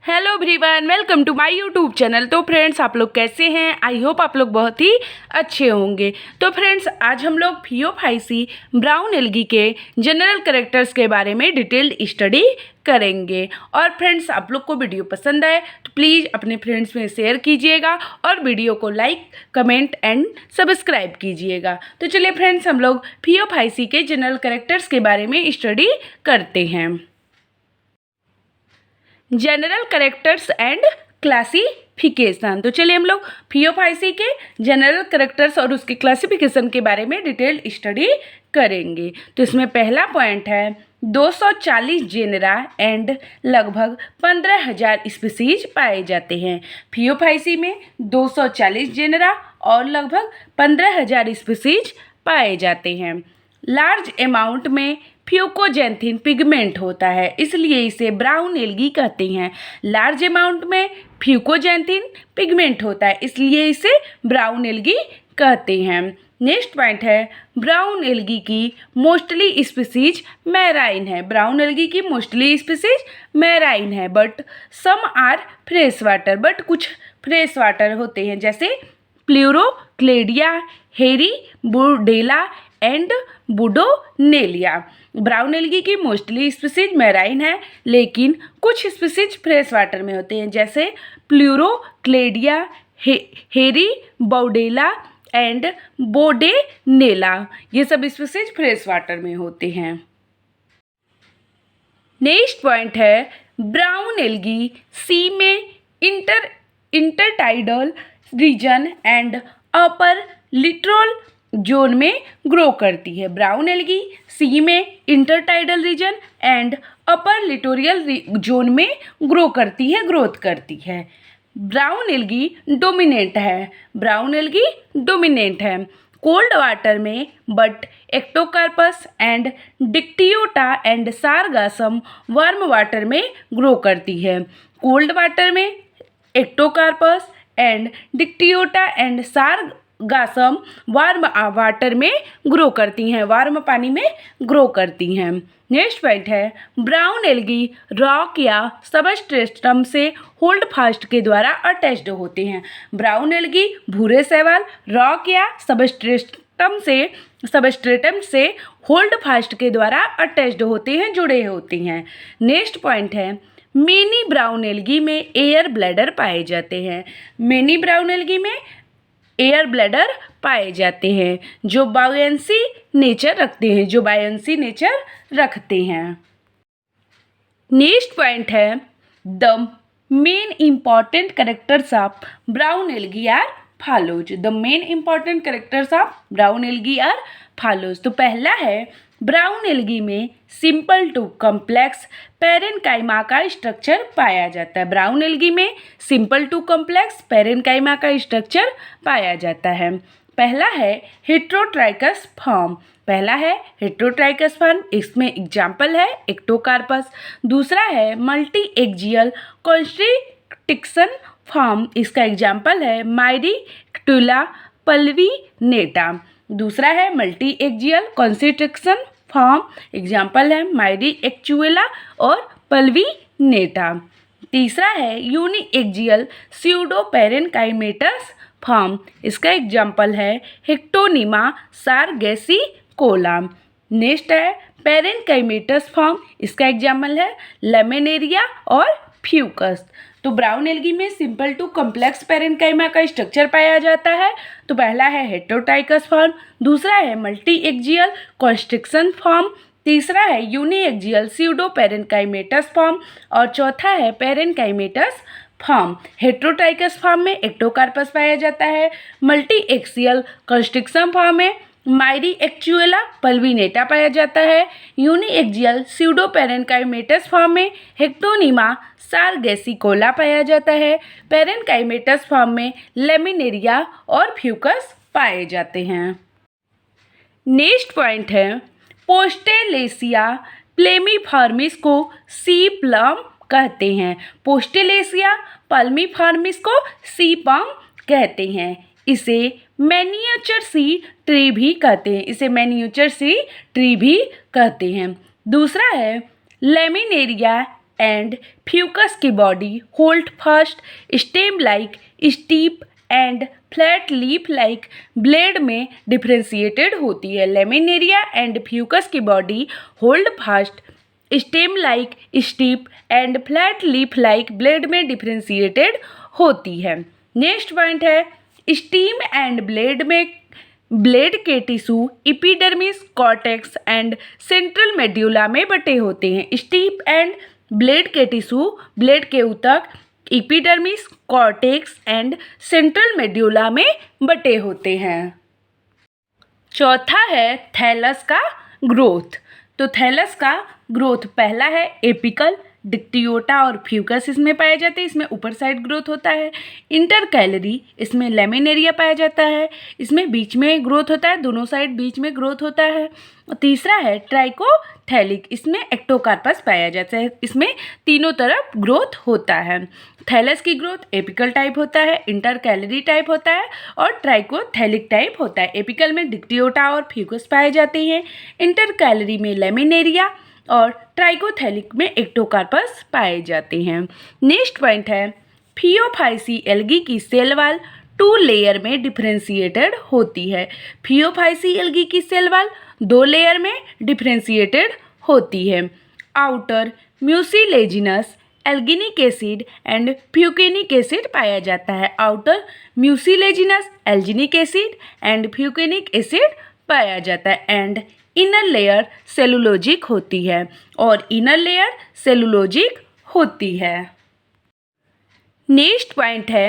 Hello everyone, welcome to my YouTube channel. तो friends, आप लोग कैसे हैं? आई होप आप लोग बहुत ही अच्छे होंगे। तो फ्रेंड्स, आज हम लोग PO5C ब्राउन एल्गी के जनरल कैरेक्टर्स के बारे में डिटेल्ड स्टडी करेंगे। और फ्रेंड्स, आप लोग को वीडियो पसंद आए तो प्लीज़ अपने फ्रेंड्स में शेयर कीजिएगा और वीडियो को लाइक, कमेंट एंड सब्सक्राइब कीजिएगा। तो चलिए फ्रेंड्स, हम लोग PO5C के जनरल कैरेक्टर्स के बारे में स्टडी करते हैं। General characters and classification. तो चलिए हम लोग PO5C के जनरल कैरेक्टर्स और उसके क्लासिफिकेशन के बारे में डिटेल स्टडी करेंगे। तो इसमें पहला पॉइंट है 240 जेनरा एंड लगभग 15,000 स्पीसीज पाए जाते हैं। PO5C में 240 जेनरा और लगभग 15,000 स्पीसीज पाए जाते हैं। लार्ज अमाउंट में फ्यूकोजैंथिन पिगमेंट होता है, इसलिए इसे ब्राउन एल्गी कहते हैं। लार्ज अमाउंट में फ्यूकोजैंथिन पिगमेंट होता है, इसलिए इसे ब्राउन एल्गी कहते हैं। नेक्स्ट पॉइंट है ब्राउन एल्गी की मोस्टली स्पीसीज मैराइन है। ब्राउन एल्गी की मोस्टली स्पीसीज मैराइन है, but some are fresh water. But कुछ फ्रेश वाटर होते हैं, जैसे Pleurocladia, Heribaudiella and Bodanella. Brown algae की मोस्टली स्पीसीज मैराइन है, लेकिन कुछ स्पीसीज फ्रेश वाटर में होते हैं, जैसे प्लूरोक्लेडिया, हेरी बुडेला एंड बोडेनेला। ये सब स्पीसीज फ्रेश वाटर में होते हैं। नेक्स्ट पॉइंट है ब्राउन एल्गी सी में intertidal region and upper littoral zone में ग्रो करती है। ब्राउन एल्गी सी में intertidal region and upper littoral zone में ग्रोथ करती है। ब्राउन एल्गी डोमिनेंट है। ब्राउन एल्गी डोमिनेंट है कोल्ड वाटर में, but Ectocarpus and Dictyota and Sargassum warm water में ग्रो करती है। कोल्ड वाटर में Ectocarpus and Dictyota and Sargassum warm water में ग्रो करती हैं, वार्म पानी में ग्रो करती हैं। नेक्स्ट पॉइंट है ब्राउन एल्गी रॉक या सबस्ट्रेटम से होल्ड फास्ट के द्वारा अटैच्ड होते हैं। ब्राउन एल्गी भूरे शैवाल, रॉक या सबस्ट्रेटम से होल्ड फास्ट के द्वारा अटैच्ड होते हैं, जुड़े होते हैं। नेक्स्ट पॉइंट है मेनी ब्राउन एल्गी में एयर ब्लैडर पाए जाते हैं। मेनी ब्राउन एल्गी में एयर ब्लैडर पाए जाते हैं, जो बायोएंसी नेचर रखते हैं। नेक्स्ट पॉइंट है the main important characters of brown algae are follows. The main important characters of brown algae are follows. तो पहला है ब्राउन एल्गी में सिंपल टू कॉम्प्लेक्स पैरेनकाइमा का स्ट्रक्चर पाया जाता है। ब्राउन एल्गी में सिंपल टू कॉम्प्लेक्स पैरेनकाइमा का स्ट्रक्चर पाया जाता है। पहला है हेट्रोट्राइकस फॉर्म। इसमें एग्जाम्पल है एक्टोकार्पस। दूसरा है मल्टी एक्जियल कॉन्स्ट्रिक्शन फॉर्म। इसका एग्जाम्पल है माइरीक्टुला पल्विनेटा। दूसरा है multi axial constriction form, example है माइरीक्टुला और पल्विनेटा। तीसरा है uni axial pseudo parenchymatous form. इसका एग्जाम्पल है हेक्टोनिमा सारगेसिकोला। नेक्स्ट है पैरेनकाइमेटस फॉर्म। इसका एग्जाम्पल है लेमिनेरिया और फ्यूकस। तो ब्राउन एल्गी में सिंपल टू कॉम्प्लेक्स पैरेनकाइमा का स्ट्रक्चर पाया जाता है। तो पहला है हेट्रोटाइकस फॉर्म, दूसरा है मल्टी एक्जियल कॉन्स्ट्रिक्शन फॉर्म, तीसरा है uni axial pseudo parenchymatous form और चौथा है पैरेनकाइमेटस फॉर्म। हेट्रोटाइकस फॉर्म में एक्टोकार्पस पाया जाता है। मल्टी एक्सियल कॉन्स्ट्रिक्शन फॉर्म में माइरीक्टुला पल्विनेटा पाया जाता है। Uni axial pseudo parenchymatous form में हेक्टोनिमा सारगेसिकोला पाया जाता है। पैरेनकाइमेटस फॉर्म में लेमिनेरिया और फ्यूकस पाए जाते हैं। नेक्स्ट पॉइंट है पोस्टेलेसिया प्लेमीफॉर्मिस को सी प्लम कहते हैं। पोस्टेलेसिया प्लेमीफॉर्मिस को सी प्लम कहते हैं। इसे मैनिएचर सी ट्री भी कहते हैं। दूसरा है लेमिनेरिया and fucus की body hold fast stem like steep and flat leaf like blade में differentiated होती है। लेमिनेरिया and fucus की body hold fast stem like steep and flat leaf like blade में डिफ्रेंशिएटेड होती है। नेक्स्ट पॉइंट है steam and blade में blade के tissue epidermis, cortex and central medulla में बटे होते हैं। स्टीप एंड ब्लेड के टिश्यू ब्लेड के ऊतक epidermis, cortex and central medulla में बटे होते हैं। चौथा है थैलस का ग्रोथ। तो थैलस का ग्रोथ पहला है एपिकल, डिक्टियोटा और फ्यूकस इसमें पाए जाते हैं, इसमें ऊपर साइड ग्रोथ होता है। इंटरकैलरी इसमें लेमिनेरिया पाया जाता है, इसमें बीच में ग्रोथ होता है, दोनों साइड बीच में ग्रोथ होता है। तीसरा है ट्राइकोथैलिक, इसमें एक्टोकार्पस पाया जाता है, इसमें तीनों तरफ ग्रोथ होता है। थैलस की ग्रोथ एपिकल टाइप होता है, इंटरकैलरी टाइप होता है और ट्राइकोथैलिक टाइप होता है। एपिकल में डिक्टियोटा और फ्यूकस पाए जाते हैं, इंटरकैलरी में लेमिनेरिया और ट्राइकोथैलिक में एक्टोकार्पस पाए जाते हैं। नेक्स्ट पॉइंट है फियोफाइसी एल्गी की सेल वाल 2 लेयर में डिफ्रेंशिएटेड होती है। फियोफाइसी एल्गी की सेल वाल 2 लेयर में डिफ्रेंशिएटेड होती है। Outer mucilaginous alginic acid and fucanic acid पाया जाता है। Outer mucilaginous alginic acid and fucanic acid पाया जाता है। एंड इनर लेयर सेलुलोजिक होती है और इनर लेयर सेलुलोजिक होती है। नेक्स्ट पॉइंट है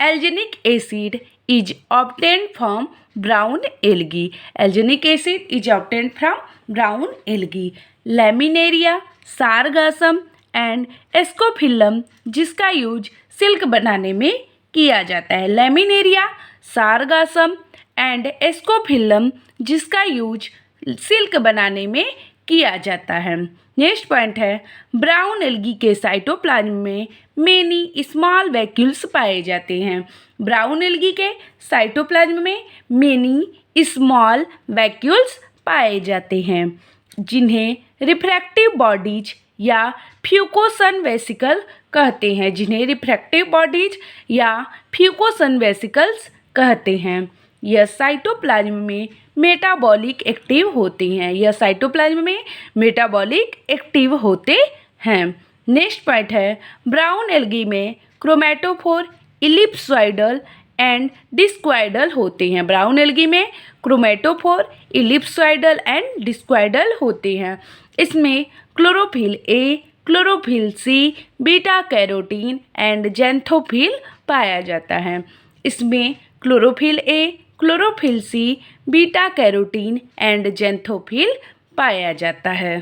alginic acid is obtained from brown algae. Alginic acid is obtained from brown algae. Laminaria, Sargassum and Ascophyllum जिसका यूज सिल्क बनाने में किया जाता है। लेमिनेरिया, सारगासम एंड एस्कोफिलम जिसका यूज सिल्क बनाने में किया जाता है। नेक्स्ट पॉइंट है ब्राउन एल्गी के साइटोप्लाज्म में मेनी स्मॉल वैक्यूल्स पाए जाते हैं। ब्राउन एल्गी के साइटोप्लाज्म में मेनी स्मॉल वैक्यूल्स पाए जाते हैं जिन्हें रिफ्रैक्टिव बॉडीज या फ्यूकोसन वेसिकल कहते हैं। जिन्हें रिफ्रैक्टिव बॉडीज या फ्यूकोसन वेसिकल्स कहते हैं। यह साइटोप्लाज्म में मेटाबॉलिक एक्टिव होते हैं। यह साइटोप्लाज्म में मेटाबॉलिक एक्टिव होते हैं। नेक्स्ट पॉइंट है ब्राउन एल्गी में क्रोमैटोफोर इलिप्सॉइडल एंड डिस्क्वाइडल होते हैं। ब्राउन एल्गी में क्रोमैटोफोर इलिप्सॉइडल एंड डिस्क्वाइडल होते हैं। इसमें chlorophyll A, chlorophyll C, beta carotene and xanthophyll पाया जाता है। इसमें chlorophyll A, chlorophyll C, beta carotene and xanthophyll पाया जाता है।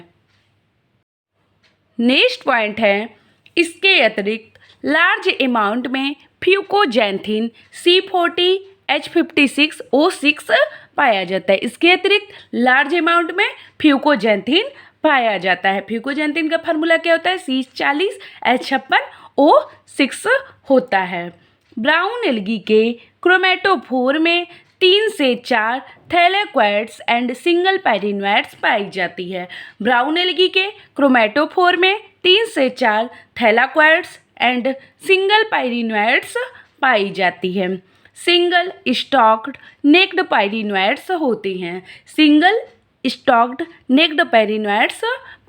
नेक्स्ट पॉइंट है इसके अतिरिक्त लार्ज अमाउंट में फ्यूकोजैंथिन C40 H56O6 पाया जाता है। इसके अतिरिक्त लार्ज अमाउंट में फ्यूकोजैंथिन पाया जाता है। फ्यूकोजैंथिन का फार्मूला क्या होता है? C40 H56O6 होता है। ब्राउन एल्गी के क्रोमैटोफोर में 3 से 4 थैलेक्वाइड्स एंड सिंगल पैरिनोइड्स पाई जाती है। ब्राउन एल्गी के क्रोमैटोफोर में 3 से 4 थैलेक्वाइड्स एंड सिंगल पैरिनोइड्स पाई जाती है। सिंगल स्टॉक्ड नेक्ड पैरिनोइड्स होते हैं। सिंगल स्टॉक्ड नेक्ड पैरिनोइड्स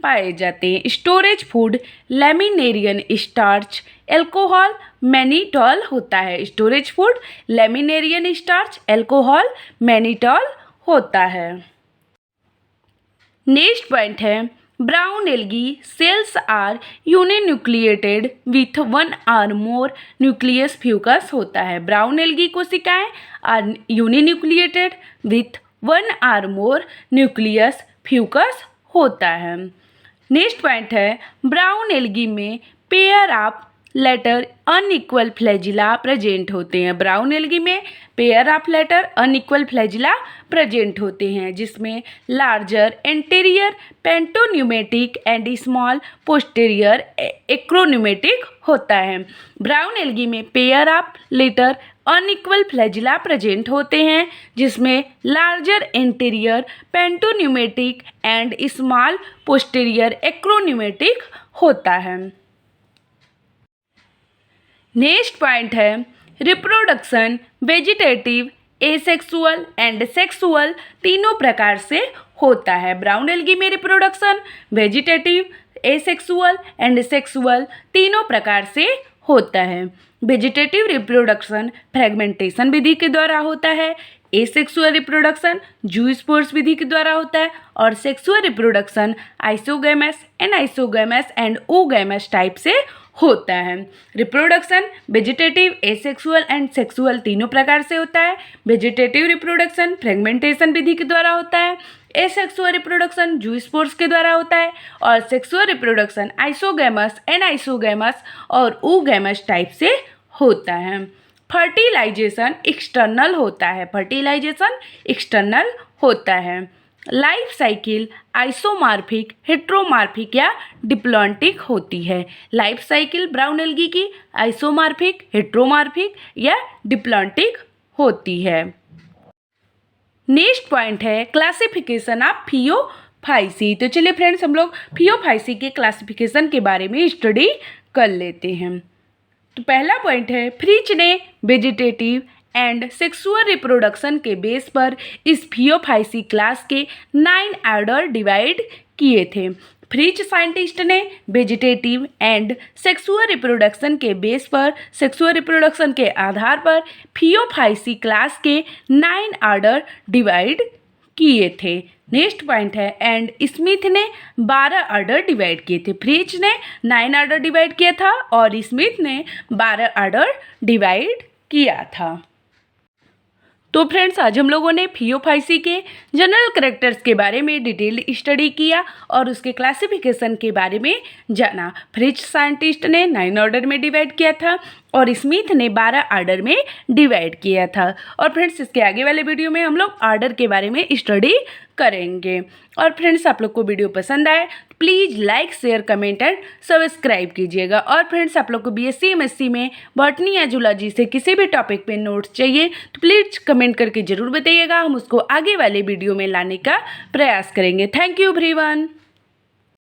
पाए जाते हैं। Storage food laminarin starch alcohol mannitol होता है। Storage food laminarin starch alcohol mannitol होता है। नेक्स्ट पॉइंट है brown algae cells are uninucleated with 1 or more nucleus fucus होता है। ब्राउन एल्गी कोशिकाएं are uninucleated with 1 or more nucleus fucus होता है। नेक्स्ट पॉइंट है ब्राउन एल्गी में pair of lateral unequal flagella present होते हैं। ब्राउन एल्गी में pair of lateral unequal flagella present होते हैं जिसमें larger anterior pantonematic and small posterior acronematic होता है। ब्राउन एल्गी में pair of lateral unequal flagella present होते हैं जिसमें larger anterior pantonematic and small posterior acronematic होता है। नेक्स्ट पॉइंट है reproduction vegetative, asexual and sexual तीनों प्रकार से होता है। ब्राउन एल्गी में reproduction vegetative, asexual and sexual तीनों प्रकार से होता है। वेजिटेटिव रिप्रोडक्शन फ्रेगमेंटेशन विधि के द्वारा होता है, एसेक्सुअल रिप्रोडक्शन जूस्पोर्स विधि के द्वारा होता है और sexual reproduction isogamous and oogamous type से होता है। Reproduction vegetative, asexual and sexual तीनों प्रकार से होता है। वेजिटेटिव रिप्रोडक्शन फ्रेगमेंटेशन विधि के द्वारा होता है, एसेक्सुअल रिप्रोडक्शन जूस्पोर्स के द्वारा होता है और सेक्सुअल रिप्रोडक्शन आइसोगैमस और ओगैमस टाइप से होता है। फर्टिलाइजेशन एक्सटर्नल होता है। लाइफ साइकिल आइसोमॉर्फिक, हेट्रोमॉर्फिक या डिप्लॉन्टिक होती है। लाइफ साइकिल ब्राउन एल्गी की आइसोमॉर्फिक, हेट्रोमॉर्फिक या डिप्लॉन्टिक होती है। नेक्स्ट पॉइंट है क्लासिफिकेशन ऑफ फियोफाइसी। तो चलिए फ्रेंड्स हम लोग फियोफाइसी के क्लासिफिकेशन के बारे में स्टडी कर लेते हैं। तो पहला पॉइंट है फ्रिच ने वेजिटेटिव एंड सेक्सुअल रिप्रोडक्शन के बेस पर इस फियोफाइसी क्लास के 9 ऑर्डर डिवाइड किए थे। फ्रिच साइंटिस्ट ने वेजिटेटिव एंड सेक्सुअल रिप्रोडक्शन के बेस पर सेक्सुअल रिप्रोडक्शन के आधार पर फियोफाइसी क्लास के 9 ऑर्डर डिवाइड किए थे। नेक्स्ट पॉइंट है एंड स्मिथ ने 12 ऑर्डर डिवाइड किए थे। फ्रिच ने 9 ऑर्डर डिवाइड किया था और स्मिथ ने 12 ऑर्डर डिवाइड किया था। तो फ्रेंड्स आज हम लोगों ने फियोफाइसी के जनरल कैरेक्टर्स के बारे में डिटेल्ड स्टडी किया और उसके क्लासिफिकेशन के बारे में जाना। फ्रिच साइंटिस्ट ने 9 ऑर्डर में डिवाइड किया था और स्मिथ ने 12 ऑर्डर में डिवाइड किया था। और फ्रेंड्स इसके आगे वाले वीडियो में हम लोग ऑर्डर के बारे में स्टडी करेंगे। और फ्रेंड्स आप लोग को वीडियो पसंद आए please like, share, comment and subscribe कीजिएगा। और फ्रेंड्स आप लोग को बीएससी एमएससी में बॉटनी या जूलॉजी से किसी भी टॉपिक पे नोट्स चाहिए तो प्लीज़ कमेंट करके ज़रूर बताइएगा, हम उसको आगे वाले वीडियो में लाने का प्रयास करेंगे। Thank you everyone.